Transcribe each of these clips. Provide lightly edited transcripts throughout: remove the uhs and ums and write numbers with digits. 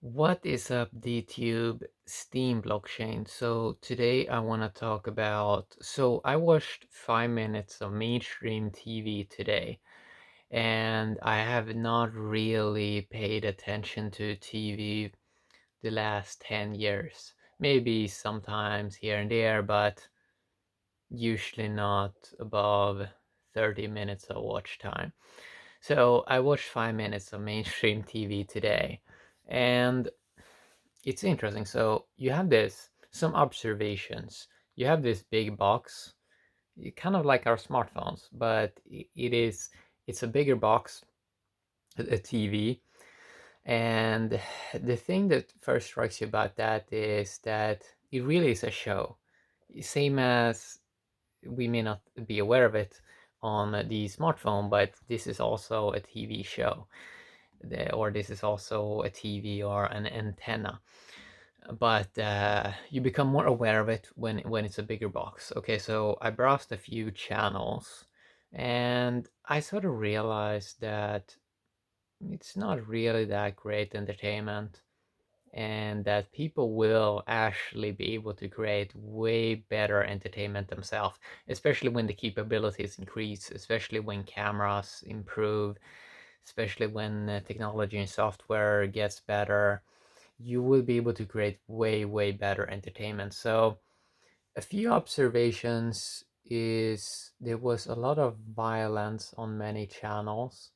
What is up, DTube Steam blockchain? So today I want to talk about. So I watched 5 minutes of mainstream TV today, and I have not really paid attention to TV the last 10 years. Maybe sometimes here and there, but usually not above 30 minutes of watch time. So I watched 5 minutes of mainstream TV today, and it's interesting. So you have some observations. You have this big box, kind of like our smartphones, but it's a bigger box, a TV. And the thing that first strikes you about that is that it really is a show. Same as we may not be aware of it on the smartphone, but this is also a TV show, or this is also a TV or an antenna. But you become more aware of it when it's a bigger box. Okay, so I browsed a few channels, and I sort of realized that it's not really that great entertainment, and that people will actually be able to create way better entertainment themselves, especially when the capabilities increase, especially when cameras improve, especially when technology and software gets better. You will be able to create way better entertainment. So a few observations is there was a lot of violence on many channels,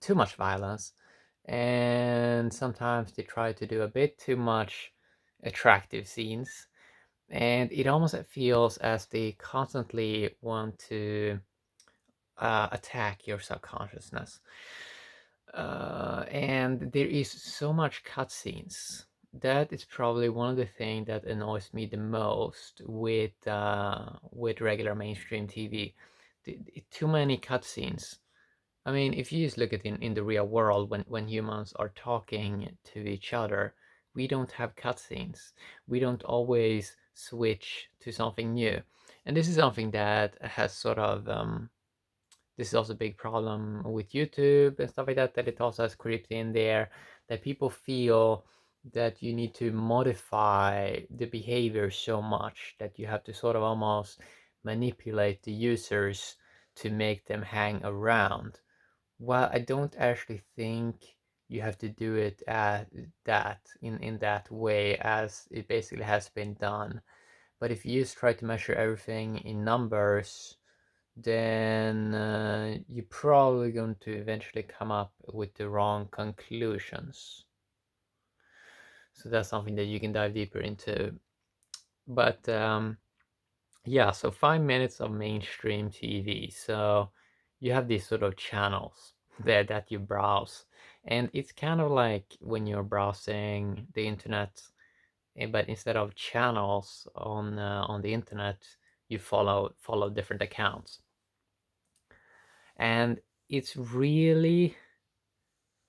too much violence, and sometimes they try to do a bit too much attractive scenes, and it almost feels as they constantly want to attack your subconsciousness. And there is so much cutscenes. That is probably one of the things that annoys me the most with regular mainstream TV. Too many cutscenes. I mean, if you just look at in the real world, when humans are talking to each other, we don't have cutscenes. We don't always switch to something new, and this is something that has sort of this is also a big problem with YouTube and stuff like that, that it also has creeped in there, that people feel that you need to modify the behavior so much that you have to sort of almost manipulate the users to make them hang around. Well, I don't actually think you have to do it at that in that way as it basically has been done. But if you just try to measure everything in numbers, then you're probably going to eventually come up with the wrong conclusions. So that's something that you can dive deeper into. But yeah, so 5 minutes of mainstream TV. So you have these sort of channels there that you browse, and it's kind of like when you're browsing the internet, but instead of channels on the internet, you follow different accounts. And it's really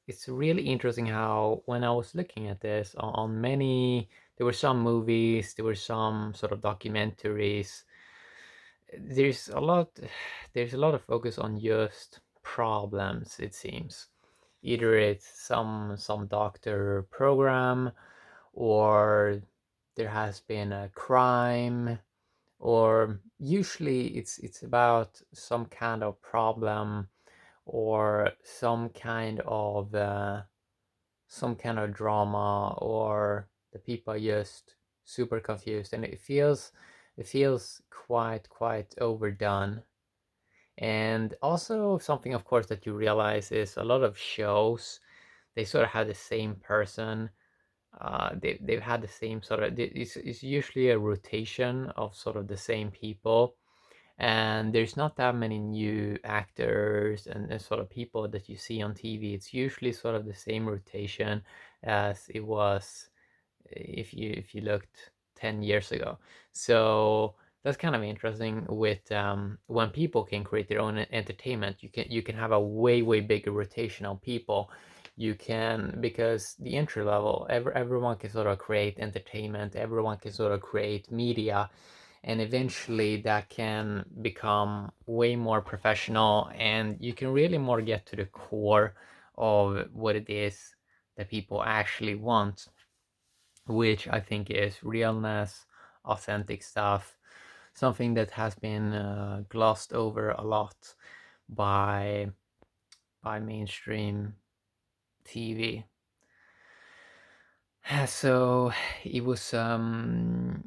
it's really interesting how when I was looking at this on many, there were some movies, there were some sort of documentaries. There's a lot there's a lot of focus on just problems, it seems. Either it's some doctor program, or there has been a crime, or usually it's about some kind of problem, or some kind of drama, or the people are just super confused, and it feels quite overdone. And also something, of course, that you realize is a lot of shows, they sort of have the same person. They've had the same sort of, it's usually a rotation of sort of the same people, and there's not that many new actors and sort of people that you see on TV. It's usually sort of the same rotation as it was if you looked 10 years ago. So that's kind of interesting with when people can create their own entertainment. You can have a way bigger rotation of people. You can, because the entry level, everyone can sort of create entertainment, everyone can sort of create media, and eventually that can become way more professional, and you can really more get to the core of what it is that people actually want, which I think is realness, authentic stuff, something that has been glossed over a lot by mainstream TV. So it was um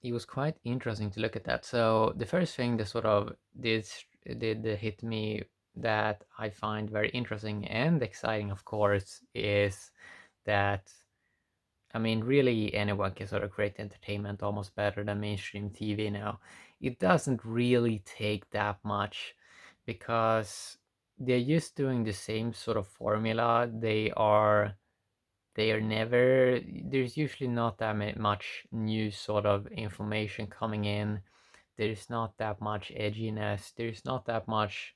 it was quite interesting to look at that. So the first thing that sort of did hit me that I find very interesting and exciting, of course, is that I mean, really anyone can sort of create entertainment almost better than mainstream TV now. It doesn't really take that much because they're just doing the same sort of formula. They are never, there's usually not that much new sort of information coming in. There's not that much edginess. There's not that much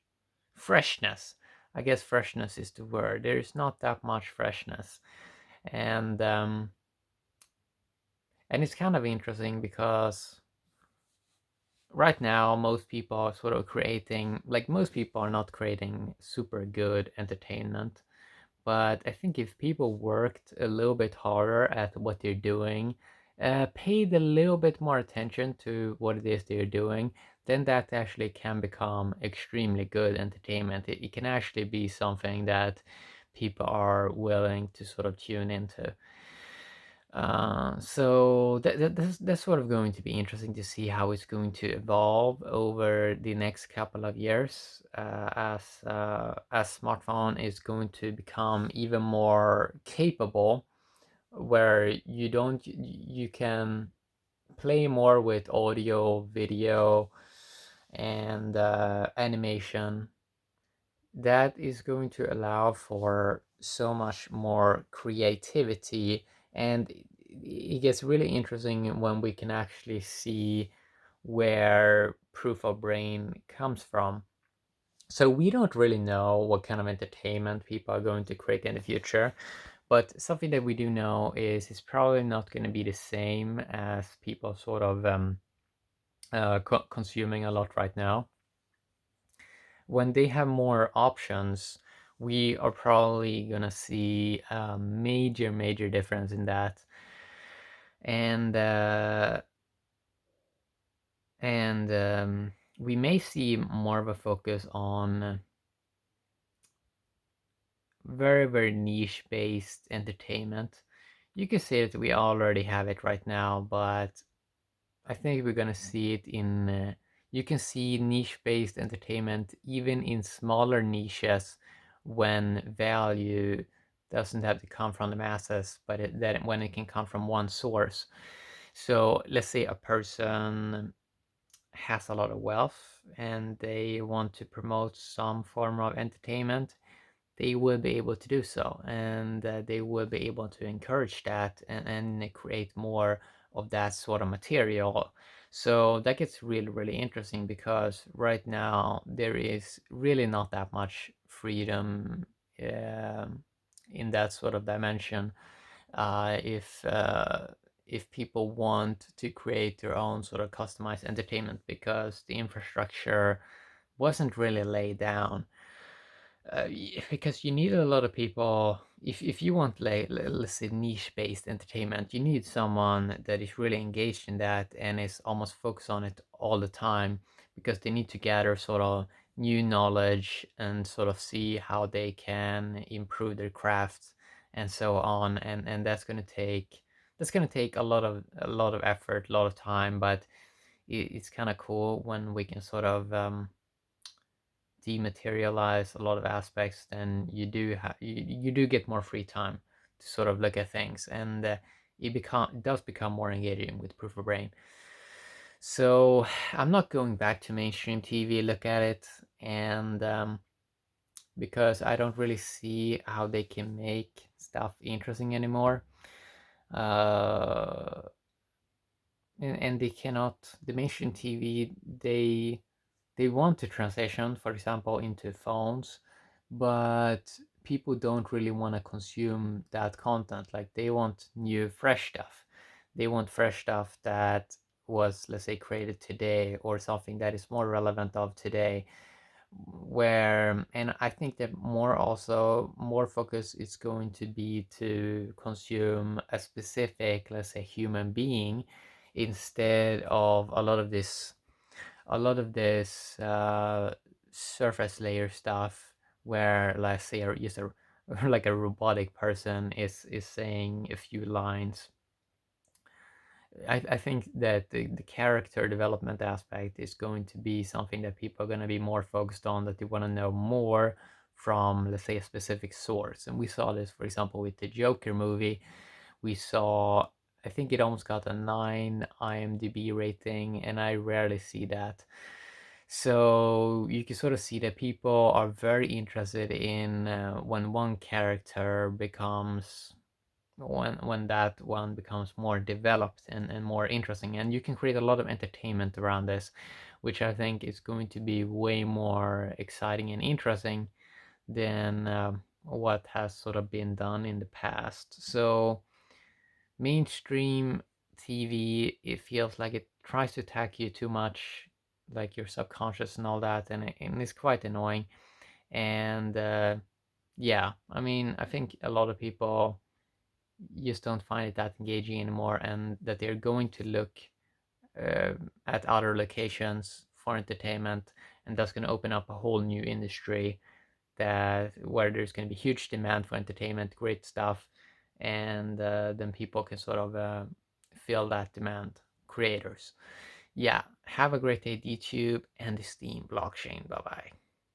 freshness. I guess freshness is the word. There's not that much freshness. And it's kind of interesting because right now most people are sort of creating, like most people are not creating super good entertainment. But I think if people worked a little bit harder at what they're doing, paid a little bit more attention to what it is they're doing, then that actually can become extremely good entertainment. It can actually be something that people are willing to sort of tune into. So that's sort of going to be interesting to see how it's going to evolve over the next couple of years, as smartphone is going to become even more capable, where you can play more with audio, video, and animation. That is going to allow for so much more creativity, and it gets really interesting when we can actually see where proof of brain comes from. So we don't really know what kind of entertainment people are going to create in the future, but something that we do know is it's probably not going to be the same as people sort of consuming a lot right now. When they have more options, we are probably gonna see a major difference in that, and we may see more of a focus on very niche based entertainment. You can say that we already have it right now, but I think we're gonna see it in. You can see niche-based entertainment even in smaller niches when value doesn't have to come from the masses, but that when it can come from one source. So let's say a person has a lot of wealth and they want to promote some form of entertainment, they will be able to do so, and they will be able to encourage that and create more of that sort of material. So that gets really interesting because right now there is really not that much freedom um, in that sort of dimension. If people want to create their own sort of customized entertainment because the infrastructure wasn't really laid down, because you need a lot of people. If you want, like, let's say niche-based entertainment, you need someone that is really engaged in that and is almost focused on it all the time, because they need to gather sort of new knowledge and sort of see how they can improve their crafts and so on. And that's going to take a lot of effort, a lot of time, but it's kind of cool when we can sort of dematerialize a lot of aspects. Then you do get more free time to sort of look at things, and it does become more engaging with proof of brain. So I'm not going back to mainstream TV, look at it, and because I don't really see how they can make stuff interesting anymore. uh and they cannot, the mainstream TV, they want to transition, for example, into phones, but people don't really want to consume that content. Like, they want new, fresh stuff. They want fresh stuff that was, let's say, created today, or something that is more relevant of today. where, and I think that more focus is going to be to consume a specific, let's say, human being, instead of a lot of this surface layer stuff, where, let's say, just a like a robotic person is saying a few lines. I think that the character development aspect is going to be something that people are going to be more focused on, that they want to know more from, let's say, a specific source. And we saw this, for example, with the Joker movie. We saw, I think it almost got a 9 IMDb rating, and I rarely see that. So you can sort of see that people are very interested in when one character becomes when that one becomes more developed and more interesting, and you can create a lot of entertainment around this, which I think is going to be way more exciting and interesting than what has sort of been done in the past. So mainstream TV, it feels like it tries to attack you too much, like your subconscious and all that, and it's quite annoying. And yeah, I mean, I think a lot of people just don't find it that engaging anymore, and that they're going to look uh, at other locations for entertainment, and that's going to open up a whole new industry, that where there's going to be huge demand for entertainment, great stuff, and then people can sort of fill that demand. Creators. Yeah, have a great day, YouTube and the Steam blockchain. Bye bye.